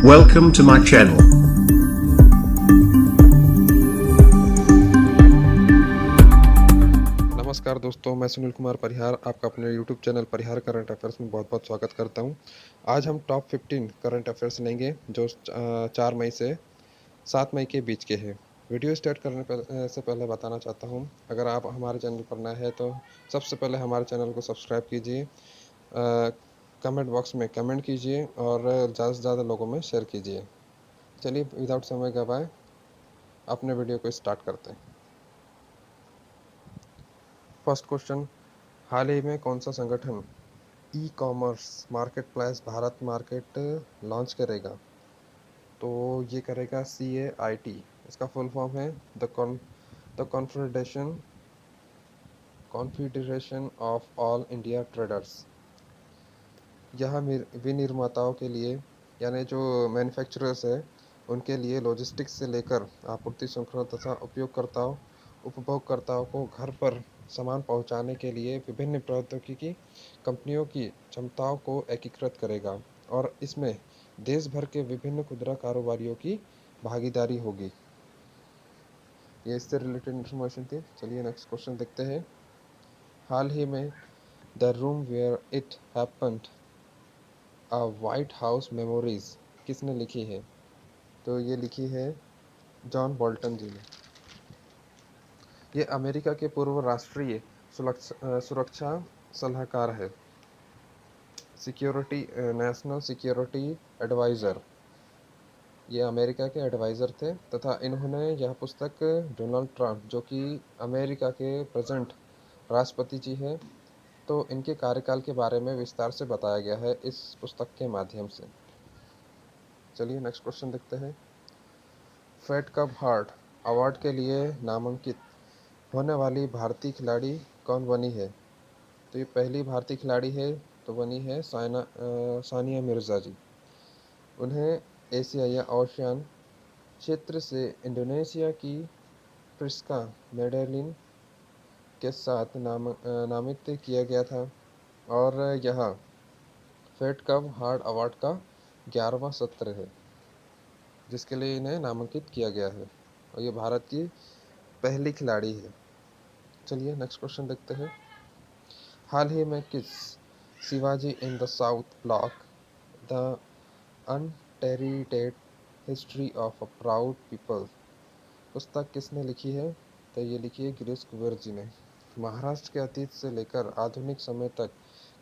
Welcome to my channel. नमस्कार दोस्तों, मैं सुनील कुमार परिहार आपका अपने YouTube चैनल परिहार करंट अफेयर्स में बहुत-बहुत स्वागत करता हूं। आज हम टॉप 15 करंट अफेयर्स लेंगे जो 4 मई से 7 मई के बीच के हैं। वीडियो स्टार्ट से पहले बताना चाहता हूं, अगर आप हमारे चैनल पर नए हैं तो सबसे पहले हमारे चैनल को सब्सक्राइब कीजिए, कमेंट बॉक्स में कमेंट कीजिए और ज़्यादा से ज़्यादा लोगों में शेयर कीजिए। चलिए विदाउट समय गवाए अपने वीडियो को स्टार्ट करते हैं। फर्स्ट क्वेश्चन, हाल ही में कौन सा संगठन e commerce market place Bharat market launch करेगा? तो ये करेगा CAIT। इसका फुल फॉर्म है the confederation of all India traders. यह विनिर्माताओं के लिए, यानी जो मैन्युफैक्चरर्स है उनके लिए लॉजिस्टिक्स से लेकर आपूर्ति श्रृंखला तथा उपभोक्ताओं को घर पर सामान पहुंचाने के लिए विभिन्न प्रौद्योगिकी कंपनियों की क्षमताओं को एकीकृत करेगा और इसमें देश भर के विभिन्न खुदरा कारोबारियों की भागीदारी होगी। ये इससे रिलेटेड इन्फॉर्मेशन थी। चलिए नेक्स्ट क्वेश्चन देखते हैं। हाल ही में the room where it happened a White House memories किसने लिखी है? तो ये लिखी है जॉन बोल्टन जी ने। ये अमेरिका के पूर्व राष्ट्रीय सुरक्षा सलाहकार है, सिक्योरिटी नेशनल सिक्योरिटी एडवाइज़र। ये अमेरिका के एडवाइज़र थे तथा इन्होंने यह पुस्तक डोनाल्ड ट्रंप, जो कि अमेरिका के प्रेजेंट राष्ट्रपति जी हैं, तो इनके कार्यकाल के बारे में विस्तार से बताया गया है इस पुस्तक के माध्यम से। चलिए नेक्स्ट क्वेश्चन देखते हैं। फेड कप हार्ट अवार्ड के लिए नामांकित होने वाली भारतीय खिलाड़ी कौन बनी है? तो ये पहली भारतीय खिलाड़ी है, तो बनी है सानिया मिर्ज़ा जी। उन्हें एशिया या ओशियन क्षेत्र से इंडोनेशिया की प्रिस्का मेडेलिन के साथ नामित किया गया था और यह फेड कप हार्ट अवार्ड का 11वां सत्र है जिसके लिए इन्हें नामांकित किया गया है और ये भारत की पहली खिलाड़ी है। चलिए नेक्स्ट क्वेश्चन देखते हैं। हाल ही में किस Shivaji in the South Block the untreated history of a proud people पुस्तक किसने लिखी है? तो ये लिखी है गिरीश कुबेर जी ने। महाराष्ट्र के अतीत से लेकर आधुनिक समय तक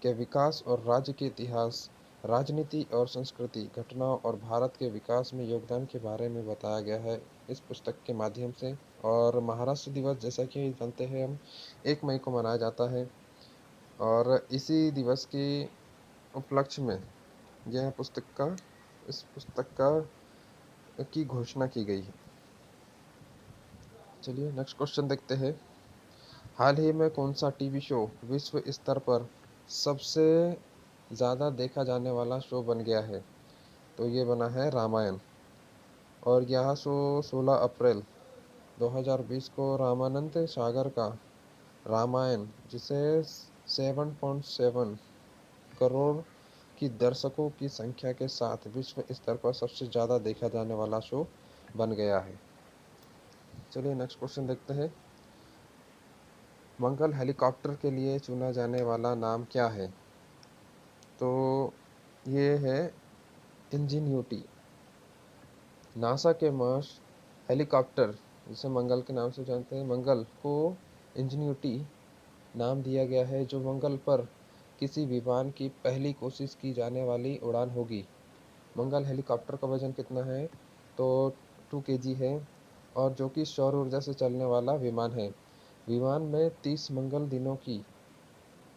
के विकास और राज्य के इतिहास, राजनीति और संस्कृति घटनाओं और भारत के विकास में योगदान के बारे में बताया गया है इस पुस्तक के माध्यम से। और महाराष्ट्र दिवस, जैसा कि जानते हैं हम, 1 मई को मनाया जाता है और इसी दिवस के उपलक्ष्य में यह इस पुस्तक की घोषणा की गई है। चलिए नेक्स्ट क्वेश्चन देखते हैं। हाल ही में कौन सा टीवी शो विश्व स्तर पर सबसे ज़्यादा देखा जाने वाला शो बन गया है? तो ये बना है रामायण और यह शो 16 अप्रैल 2020 को रामानंद सागर का रामायण, जिसे 7.7 करोड़ की दर्शकों की संख्या के साथ विश्व स्तर पर सबसे ज़्यादा देखा जाने वाला शो बन गया है। चलिए नेक्स्ट क्वेश्चन देखते हैं। मंगल हेलीकॉप्टर के लिए चुना जाने वाला नाम क्या है? तो ये है इंजीन्यूटी। नासा के मार्स हेलीकॉप्टर, जिसे मंगल के नाम से जानते हैं, मंगल को इंजीन्यूटी नाम दिया गया है, जो मंगल पर किसी विमान की पहली कोशिश की जाने वाली उड़ान होगी। मंगल हेलीकॉप्टर का वजन कितना है? तो 2 केजी है और जो कि सौर ऊर्जा से चलने वाला विमान है। विमान में 30 मंगल दिनों की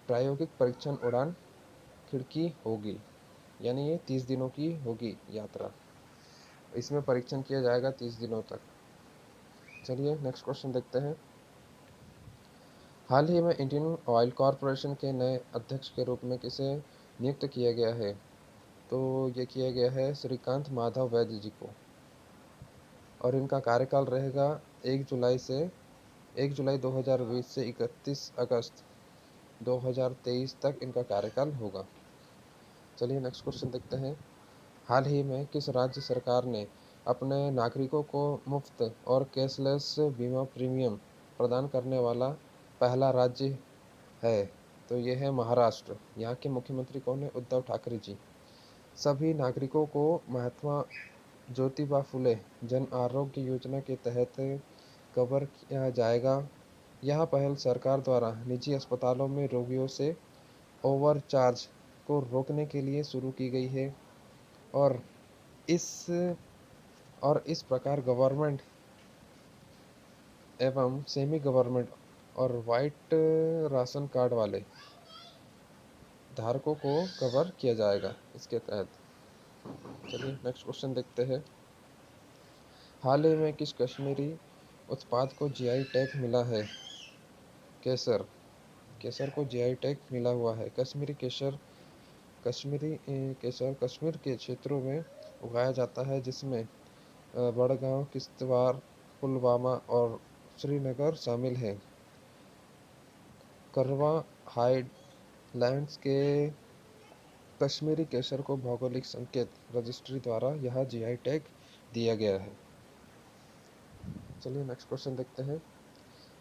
प्रायोगिक परीक्षण उड़ान खिड़की होगी, यानी ये 30 दिनों की होगी यात्रा। इसमें परीक्षण किया जाएगा 30 दिनों तक। चलिए नेक्स्ट क्वेश्चन देखते हैं। हाल ही में इंडियन ऑयल कॉरपोरेशन के नए अध्यक्ष के रूप में किसे नियुक्त किया गया है? तो ये किया गया है श्रीकांत माधव वैद्य जी को और इनका कार्यकाल रहेगा 1 जुलाई 2020 से 31 अगस्त 2023 तक इनका कार्यकाल होगा। चलिए नेक्स्ट क्वेश्चन देखते हैं। हाल ही में किस राज्य सरकार ने अपने नागरिकों को मुफ्त और कैशलेस बीमा प्रीमियम प्रदान करने वाला पहला राज्य है? तो ये है महाराष्ट्र। यहाँ के मुख्यमंत्री कौन है? उद्धव ठाकरे जी। सभी नागरिकों को महात्मा ज्योतिबा फुले जन आरोग्य योजना के तहत कवर किया जाएगा। यह पहल सरकार द्वारा निजी अस्पतालों में रोगियों से ओवरचार्ज को रोकने के लिए शुरू की गई है। और इस इस प्रकार गवर्नमेंट एवं सेमी गवर्नमेंट और वाइट राशन कार्ड वाले धारकों को कवर किया जाएगा इसके तहत। चलिए नेक्स्ट क्वेश्चन देखते हैं। हाल ही में किस कश्मीरी उत्पाद को जीआई टैग मिला है? केसर। केसर को जीआई टैग मिला हुआ है। कश्मीर के क्षेत्रों में उगाया जाता है, जिसमें बड़गांव, किश्तवाड़, पुलवामा और श्रीनगर शामिल हैं। करवा हाईलैंड्स के कश्मीरी केसर को भौगोलिक संकेत रजिस्ट्री द्वारा यह जीआई टैग दिया गया है। चलिए नेक्स्ट क्वेश्चन देखते हैं।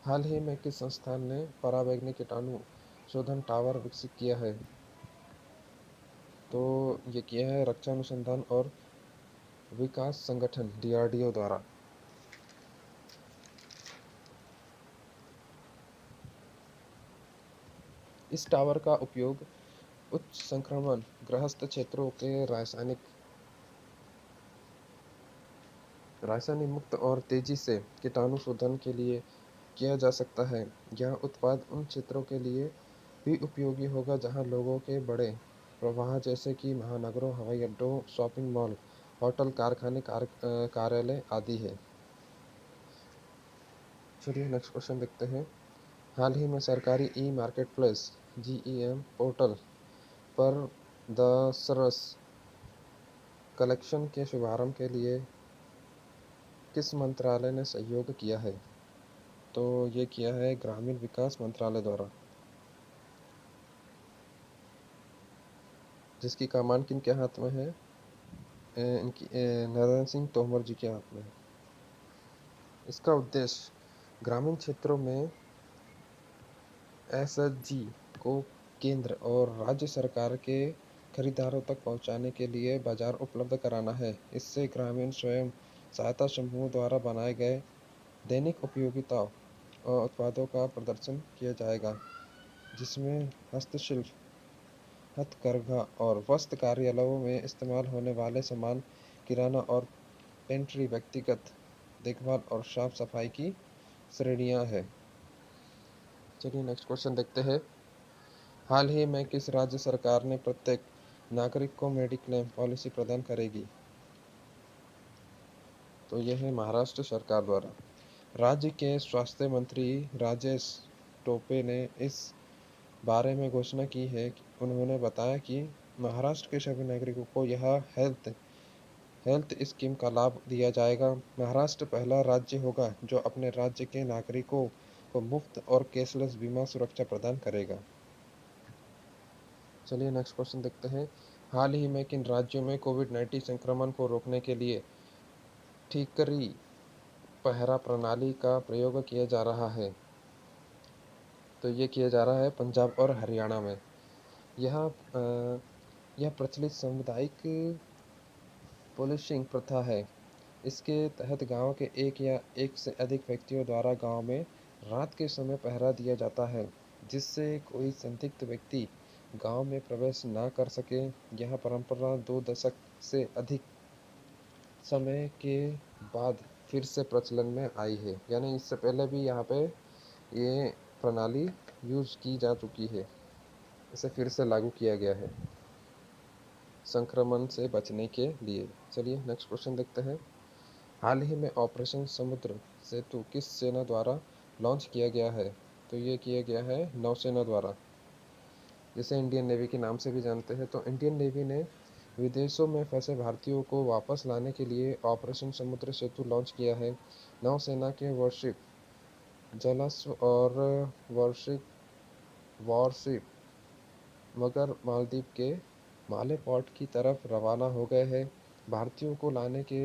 हाल ही में किस संस्थान ने पराबैंगनी कीटाणु शोधन टावर विकसित किया है? तो ये किया है रक्षा अनुसंधान और विकास संगठन डीआरडीओ द्वारा। इस टावर का उपयोग उच्च संक्रमण ग्रस्त क्षेत्रों के रासायनिक मुक्त और तेजी से कीटाणु शोधन के लिए किया जा सकता है। यह उत्पाद उन क्षेत्रों के लिए भी उपयोगी होगा जहां लोगों के बड़े प्रवाह जैसे कि महानगरों, हवाई अड्डों, शॉपिंग मॉल, होटल, कारखाने, कार्यालय आदि है। चलिए नेक्स्ट क्वेश्चन देखते हैं। हाल ही में सरकारी ई मार्केटप्लेस जीईएम पोर्टल पर दसरस कलेक्शन के शुभारंभ के लिए किस मंत्रालय ने सहयोग किया है? तो ये किया है ग्रामीण विकास मंत्रालय द्वारा, जिसकी कमान किनके हाथ में है? नरेंद्र सिंह तोमर जी के हाथ में है। इसका उद्देश्य ग्रामीण क्षेत्रों में एसएचजी को केंद्र और राज्य सरकार के खरीदारों तक पहुंचाने के लिए बाजार उपलब्ध कराना है। इससे ग्रामीण स्वयं सहायता समूह द्वारा बनाए गए दैनिक उपयोगिता उत्पादों का प्रदर्शन किया जाएगा, जिसमें हस्तशिल्प, हथकरघा और वस्त्र कार्यालयों में इस्तेमाल होने वाले सामान, किराना और पेंट्री, व्यक्तिगत देखभाल और साफ सफाई की श्रेणियां हैं। चलिए नेक्स्ट क्वेश्चन देखते हैं। हाल ही में किस राज्य सरकार ने प्रत्येक नागरिक को मेडिक्लेम पॉलिसी प्रदान करेगी? तो यह है महाराष्ट्र सरकार द्वारा। राज्य के स्वास्थ्य मंत्री राजेश टोपे ने इस बारे में घोषणा की है। उन्होंने बताया कि महाराष्ट्र के सभी नागरिकों को यह हेल्थ हेल्थ स्कीम का लाभ दिया जाएगा। महाराष्ट्र पहला राज्य होगा जो अपने राज्य के नागरिकों को मुफ्त और कैशलेस बीमा सुरक्षा प्रदान करेगा। चलिए नेक्स्ट क्वेश्चन देखते हैं। हाल ही में किन राज्यों में कोविड-19 संक्रमण को रोकने के लिए ठीकरी पहरा प्रणाली का प्रयोग किया जा रहा है? तो ये किया जा रहा है पंजाब और हरियाणा में। यह प्रचलित सामुदायिक पुलिसिंग प्रथा है। इसके तहत गांव के एक या एक से अधिक व्यक्तियों द्वारा गांव में रात के समय पहरा दिया जाता है, जिससे कोई संदिग्ध व्यक्ति गांव में प्रवेश न कर सके। यह परंपरा 2 दशक से अधिक समय के बाद फिर से प्रचलन में आई है। यानी इससे पहले भी यहाँ पे ये प्रणाली यूज की जा चुकी है, इसे फिर से लागू किया गया है संक्रमण से बचने के लिए। चलिए नेक्स्ट क्वेश्चन देखते हैं। हाल ही में ऑपरेशन समुद्र सेतु किस सेना द्वारा लॉन्च किया गया है? तो ये किया गया है नौसेना द्वारा, जिसे इंडियन नेवी के नाम से भी जानते हैं। तो इंडियन नेवी ने विदेशों में फंसे भारतीयों को वापस लाने के लिए ऑपरेशन समुद्र सेतु लॉन्च किया है। नौसेना के वार्षिक जलस्व और वार्षिक वॉरशिप मगर मालदीव के माले पोर्ट की तरफ रवाना हो गए हैं। भारतीयों को लाने के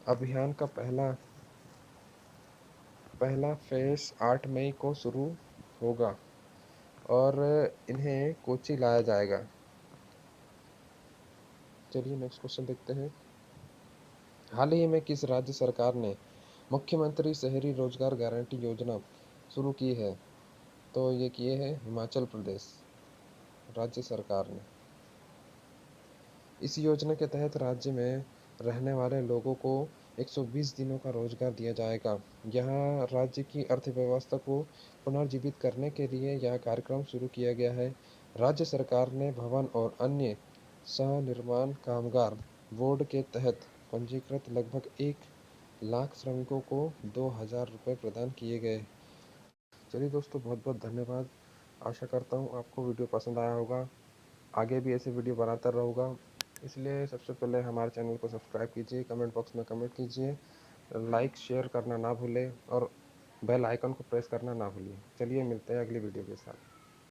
अभियान का पहला फेज 8 मई को शुरू होगा और इन्हें कोच्चि लाया जाएगा। चलिए नेक्स्ट क्वेश्चन देखते हैं। हाल ही में किस राज्य सरकार ने मुख्यमंत्री शहरी रोजगार गारंटी योजना शुरू की है? तो ये किए हैं हिमाचल प्रदेश राज्य सरकार ने। इस योजना के तहत राज्य में रहने वाले लोगों को 120 दिनों का रोजगार दिया जाएगा। यहाँ राज्य की अर्थव्यवस्था को पुनर्जीवित करने के लिए यह कार्यक्रम शुरू किया गया है। राज्य सरकार ने भवन और अन्य सह-निर्माण कामगार बोर्ड के तहत पंजीकृत लगभग 1 लाख श्रमिकों को 2,000 रुपये प्रदान किए गए। चलिए दोस्तों, बहुत बहुत धन्यवाद। आशा करता हूँ आपको वीडियो पसंद आया होगा। आगे भी ऐसे वीडियो बनाता रहूँगा, इसलिए सबसे पहले हमारे चैनल को सब्सक्राइब कीजिए, कमेंट बॉक्स में कमेंट कीजिए, लाइक शेयर करना ना भूलें और बेल आइकन को प्रेस करना ना भूलिए। चलिए मिलते हैं अगली वीडियो के साथ।